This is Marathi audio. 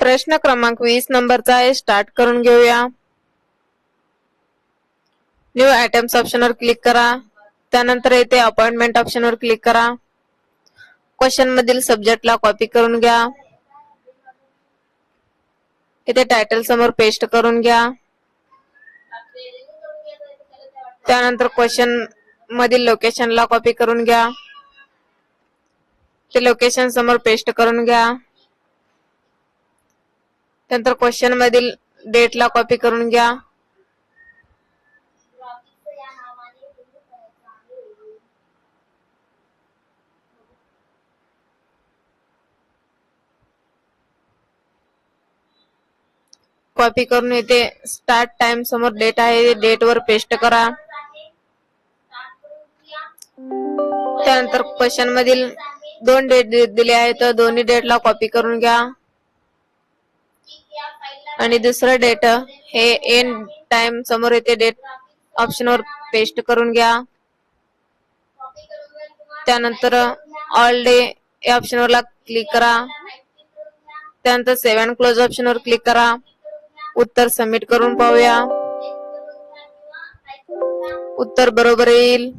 प्रश्न क्रमांक 20 नंबरचा आहे, स्टार्ट करून घेऊया. न्यू आयटम्स ऑप्शनवर क्लिक करा. त्यानंतर येथे अपॉइंटमेंट ऑप्शनवर क्लिक करा. क्वेश्चन मधील सब्जेक्टला कॉपी करून घ्या. इथे टायटल समोर पेस्ट करून घ्या. त्यानंतर क्वेश्चन मधील लोकेशनला कॉपी करून घ्या. ते लोकेशन समोर पेस्ट करून घ्या. त्यानंतर क्वेश्चन मधील डेटला कॉपी करून घ्या. कॉपी करून इथे स्टार्ट टाइम समोर डेट आहे, डेट वर पेस्ट करा. त्यानंतर क्वेश्चन मधील 2 डेट दिले आहेत, तर दोन्ही डेटला कॉपी करून घ्या. आणि दुसरं डेट हे एंड टाइम समोर येते डेट ऑप्शनवर पेस्ट करून घ्या. त्यानंतर ऑल डे या ऑप्शनवर क्लिक करा. त्यानंतर सेव्ह अँड क्लोज ऑप्शनवर क्लिक करा. उत्तर सबमिट करून पाहूया. उत्तर बरोबर येईल.